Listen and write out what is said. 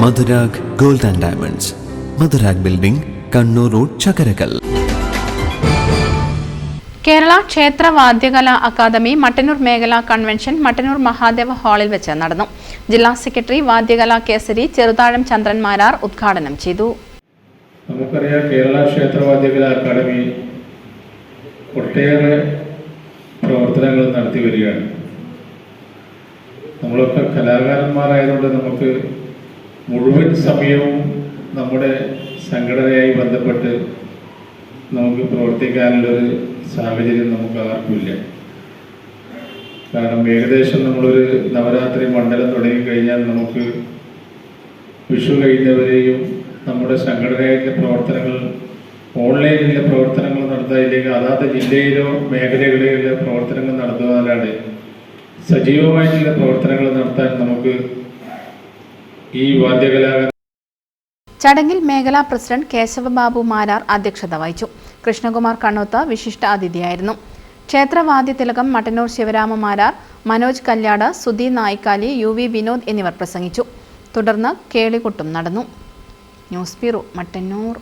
Madhurag gold and diamonds, Madhurag building, Kannur road, Chakkarakal. Kerala ക്ഷേത്ര വാദ്യകലാ academy Mattannur മേഖലാ convention Mattannur Mahadeva ഹാളിൽ വെച്ച് നടന്നു. ജില്ലാ സെക്രട്ടറി വാദ്യകലാ കേസരി ചെറുതാഴം ചന്ദ്രൻ മാരാർ ഉദ്ഘാടനം ചെയ്തു. നമുക്കറിയാം, കേരള ക്ഷേത്ര വാദ്യകലാ അക്കാദമി ഒട്ടേറെ പ്രവർത്തനങ്ങൾ നടത്തി വരികയാണ്. നമ്മളൊക്കെ കലാകാരന്മാരായതുകൊണ്ട് നമുക്ക് മുഴുവൻ സമയവും നമ്മുടെ സംഘടനയായി ബന്ധപ്പെട്ട് നമുക്ക് പ്രവർത്തിക്കാനുള്ളൊരു സാഹചര്യം നമുക്ക് ആർക്കുമില്ല. കാരണം ഏകദേശം നമ്മളൊരു നവരാത്രി മണ്ഡലം തുടങ്ങിക്കഴിഞ്ഞാൽ നമുക്ക് വിഷു കഴിഞ്ഞവരെയും നമ്മുടെ സംഘടനയിലെ പ്രവർത്തനങ്ങൾ, ഓൺലൈനിലെ പ്രവർത്തനങ്ങൾ നടത്താനില്ലെങ്കിൽ അതാത് ജില്ലയിലോ മേഖലകളിലെ പ്രവർത്തനങ്ങൾ നടത്തുവാനാണ് സജീവമായിട്ടുള്ള പ്രവർത്തനങ്ങൾ നടത്താൻ നമുക്ക് ഈ വാദ്യകലാ. ചടങ്ങിൽ മേഖലാ പ്രസിഡന്റ് കേശവബാബു മാരാർ അധ്യക്ഷത വഹിച്ചു. കൃഷ്ണകുമാർ കണ്ണോത്ത് വിശിഷ്ട അതിഥിയായിരുന്നു. ക്ഷേത്രവാദ്യ തിലകം മട്ടന്നൂർ ശിവരാമ മാരാർ, മനോജ് കല്യാട്, സുധി നായിക്കാലി, UV വിനോദ് എന്നിവർ പ്രസംഗിച്ചു. തുടർന്ന് കേളികൊട്ടും നടന്നു. News bureau, Mattannur.